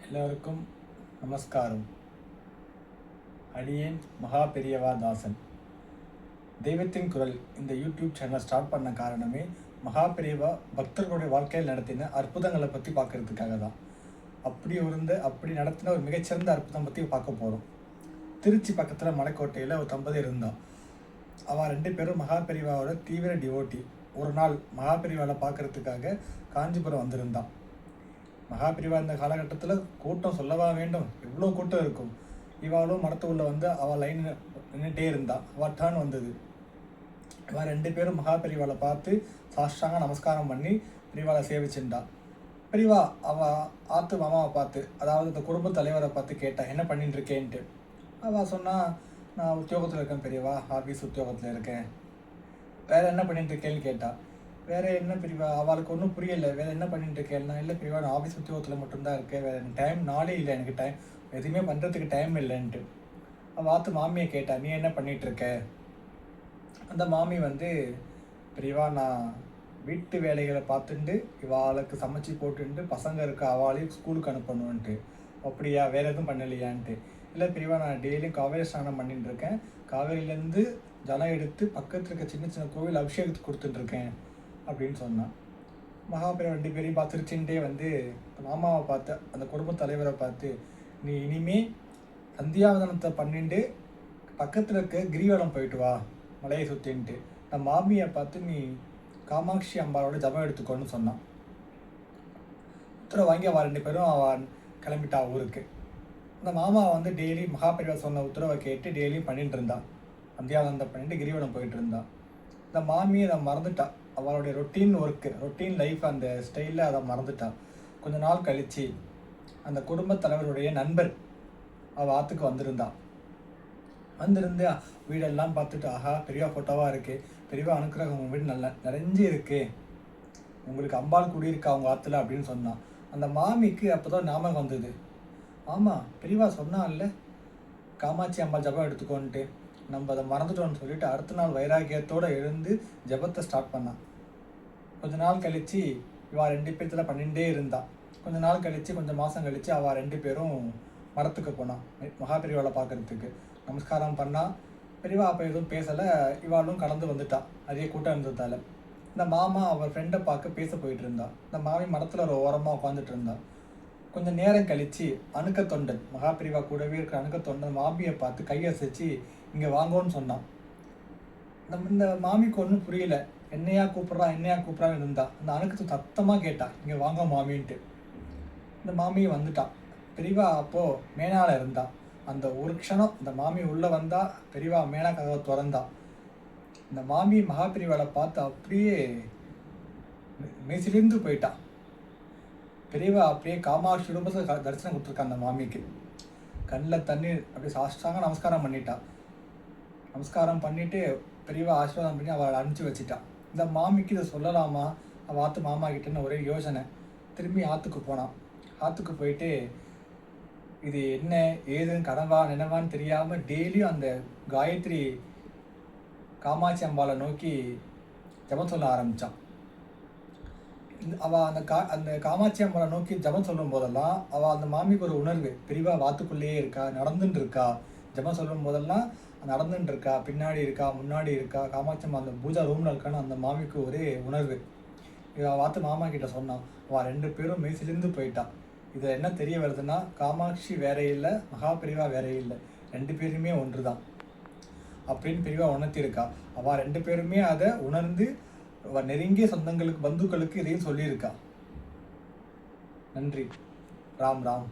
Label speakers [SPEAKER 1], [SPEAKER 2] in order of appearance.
[SPEAKER 1] எல்லோருக்கும் நமஸ்காரம். அடியேன் மகா பெரியவா தாசன். தெய்வத்தின் குரல் இந்த யூடியூப் சேனல் ஸ்டார்ட் பண்ண காரணமே மகா பெரியவா பக்தர்களுடைய வாழ்க்கையில் நடத்தின அற்புதங்களை பற்றி பார்க்கறதுக்காக தான். அப்படி நடத்தின ஒரு மிகச்சிறந்த அற்புதம் பற்றி பார்க்க போகிறோம். திருச்சி பக்கத்தில் மலைக்கோட்டையில் ஒரு தம்பதி இருந்தான். அவன் 2 பேரும் மகா பெரியவாவோட தீவிர டிவோட்டி. ஒரு நாள் மகா பெரியவாவை பார்க்கறதுக்காக காஞ்சிபுரம் வந்திருந்தான். மகாபிரிவா இந்த காலகட்டத்தில் கூட்டம் சொல்லவா வேண்டும், எவ்வளோ கூட்டம் இருக்கும். இவாளும் மடத்துக்குள்ளே வந்து அவள் லைன் நின்றுட்டே இருந்தாள். அவள் டர்ன் வந்தது. இவன் 2 பேரும் மகாபிரிவாவை பார்த்து சாஷ்டாங்க நமஸ்காரம் பண்ணி பிரிவாவை சேவிச்சுண்டா. பிரிவா அவள் ஆத்து மாமாவை பார்த்து, அதாவது இந்த குடும்ப தலைவரை பார்த்து கேட்டா, என்ன பண்ணிட்டு இருக்கேன்ட்டு. அவள் சொன்னால், நான் உத்தியோகத்தில் இருக்கேன் பெரியவா, ஆஃபீஸ் உத்தியோகத்தில் இருக்கேன். வேறு என்ன பண்ணிட்டு இருக்கேன்னு கேட்டா. வேறு என்ன பிரிவா, அவளுக்கு ஒன்றும் புரியலை. வேறு என்ன பண்ணிட்டு இருக்கேன்னா, இல்லை பிரிவா நான் ஆஃபீஸ் உத்தியோகத்தில் மட்டும்தான் இருக்கேன், வேறு டைம் நாளே இல்லை, எனக்கு டைம் எதுவுமே பண்ணுறதுக்கு டைம் இல்லைன்ட்டு. அவள் ஆத்து மாமியை கேட்டா, நீ என்ன பண்ணிகிட்ருக்க. அந்த மாமி வந்து, பிரிவா நான் வீட்டு வேலைகளை பார்த்துட்டு இவாளுக்கு சமைச்சு போட்டுட்டு பசங்க இருக்க அவளையும் ஸ்கூலுக்கு அனுப்பணுன்ட்டு. அப்படியா, வேறு எதுவும் பண்ணலையான்ட்டு. இல்லை பிரிவா நான் டெய்லியும் காவேரி ஸ்நானம் பண்ணிட்டு இருக்கேன், காவேரியிலேருந்து ஜலம் எடுத்து பக்கத்தில் இருக்க சின்ன சின்ன கோவில் அபிஷேகத்துக்கு கொடுத்துட்டுருக்கேன் அப்படின்னு சொன்னான். மகாபிரிவா 2 பேரையும் பார்த்துருச்சுட்டே வந்து மாமாவை பார்த்து, அந்த குடும்ப தலைவரை பார்த்து, நீ இனிமே சந்தியாவதனத்தை பண்ணிட்டு பக்கத்தில் இருக்க கிரிவலம் போயிட்டு வா மலையை சுற்றின்ட்டு. அந்த மாமியை பார்த்து நீ காமாட்சி அம்பாவோட ஜபம் எடுத்துக்கோன்னு சொன்னான். உத்தரவு வாங்கி அவள் 2 பேரும் அவன் கிளம்பிட்டா ஊருக்கு. அந்த மாமா வந்து டெய்லி மகாபிரிவா சொன்ன உத்தரவை கேட்டு டெய்லியும் பண்ணிட்டு இருந்தான். சந்தியாவதனத்தை பண்ணிட்டு கிரிவலம் போயிட்டு இருந்தான். இந்த மாமியை அதை மறந்துட்டா. அவளுடைய ரொட்டீன் லைஃப் அந்த ஸ்டைலில் அதை மறந்துட்டான். கொஞ்ச நாள் கழித்து அந்த குடும்ப தலைவருடைய நண்பர் அவள் ஆற்றுக்கு வந்திருந்தான். வந்திருந்து வீடெல்லாம் பார்த்துட்டு, ஆஹா பெரியவா ஃபோட்டோவாக இருக்குது, பெரியவா அனுக்கிரகம் உங்கள் வீடு நல்லா நிறைஞ்சி இருக்குது, உங்களுக்கு அம்பாள் குடியிருக்கா அவங்க ஆற்றுல அப்படின்னு சொன்னான். அந்த மாமிக்கு அப்போ தான் ஞாபகம் வந்தது. ஆமாம் பெரியவா சொன்னான்ல காமாட்சி அம்பாள் ஜபம் எடுத்துக்கோன்ட்டு, நம்ம அதை மறந்துட்டோம்னு சொல்லிட்டு அடுத்த நாள் வைராக்கியத்தோடு எழுந்து ஜபத்தை ஸ்டார்ட் பண்ணான். கொஞ்ச நாள் கழித்து இவள் 2 பேர்த்தில் பண்ணிகிட்டே இருந்தாள். கொஞ்ச நாள் கழித்து கொஞ்சம் மாதம் கழித்து அவள் 2 பேரும் மடத்துக்கு போனான் மகாபிரிவாவை பார்க்குறதுக்கு. நமஸ்காரம் பண்ணால் பெரியவா அப்போ எதுவும் பேசலை. இவாளும் கடந்து வந்துட்டாள் நிறைய கூட்டம் இருந்ததால். இந்த மாமா அவள் ஃப்ரெண்டை பார்க்க பேச போயிட்டு இருந்தாள். இந்த மாமி மடத்தில் ஒரு ஓரமாக உட்காந்துட்டு இருந்தாள். கொஞ்சம் நேரம் கழித்து அணுக்க தொண்டன், மகாபிரிவா கூடவே இருக்கிற அணுக்க தொண்டன் மாமியை பார்த்து கையசைச்சு இங்கே வாங்கோன்னு சொன்னான். இந்த மாமிக்கு ஒன்றும் புரியல. என்னையா கூப்பிட்றான்னு இருந்தா. அந்த அணுக்கத்தை சத்தமாக கேட்டா, இங்கே வாங்க மாமின்ட்டு. இந்த மாமி வந்துட்டான். பெரியவா அப்போது மேனால இருந்தா. அந்த ஒரு க்ஷணம் இந்த மாமி உள்ளே வந்தா, பெரியவா மேனா கதவை திறந்தா. இந்த மாமி மகாபிரிவாவை பார்த்து அப்படியே மெசிலிருந்து போயிட்டான். பெரியவா அப்படியே காமாட்சி ரூபத்தை தரிசனம் கொடுத்துருக்கா. அந்த மாமிக்கு கண்ணில் தண்ணீர் அப்படியே சாஷ்டாங்க நமஸ்காரம் பண்ணிட்டா. நமஸ்காரம் பண்ணிவிட்டு பெரியவா ஆசீர்வாதம் பண்ணி அவளை அனுப்பிச்சி வச்சிட்டான். இந்த மாமிக்கு இதை சொல்லலாமா, அவள் ஆற்று மாமா கிட்டேன்னு ஒரே யோசனை. திரும்பி ஆற்றுக்கு போனான். ஆற்றுக்கு போயிட்டு இது என்ன ஏதுன்னு கனவா நினைவான்னு தெரியாமல் டெய்லியும் அந்த காயத்ரி காமாட்சி அம்பாளை நோக்கி ஜபம் சொல்ல ஆரம்பித்தான். அவள் அந்த காமாட்சி அம்பாளை நோக்கி ஜபம் சொல்லும் போதெல்லாம் அவள் அந்த மாமிக்கு ஒரு உணர்வு, பெரியவா வாத்துக்குள்ளேயே இருக்கா, நடந்துட்டு இருக்கா. ஜபம் சொல்லும் போதெல்லாம் நடந்துட்டு இருக்கா, பின்னாடி இருக்கா, முன்னாடி இருக்கா, காமாட்சி அம்மா அந்த பூஜா ரூமில் இருக்கான்னு அந்த மாமிக்கு ஒரே உணர்வு. இவள் வாத்து மாமா கிட்ட சொன்னான். அவள் 2 பேரும் மெய்சிலிருந்து போயிட்டான். இதில் என்ன தெரிய வருதுன்னா, காமாட்சி வேற இல்லை, மகாபிரிவா வேற இல்லை, 2 பேருமே ஒன்று தான் அப்படின்னு பெரியவா உணர்த்தியிருக்கா. அவள் 2 பேருமே அதை உணர்ந்து அவள் நெருங்கிய சொந்தங்களுக்கு பந்துக்களுக்கு இதையும் சொல்லியிருக்கா. நன்றி. ராம் ராம்.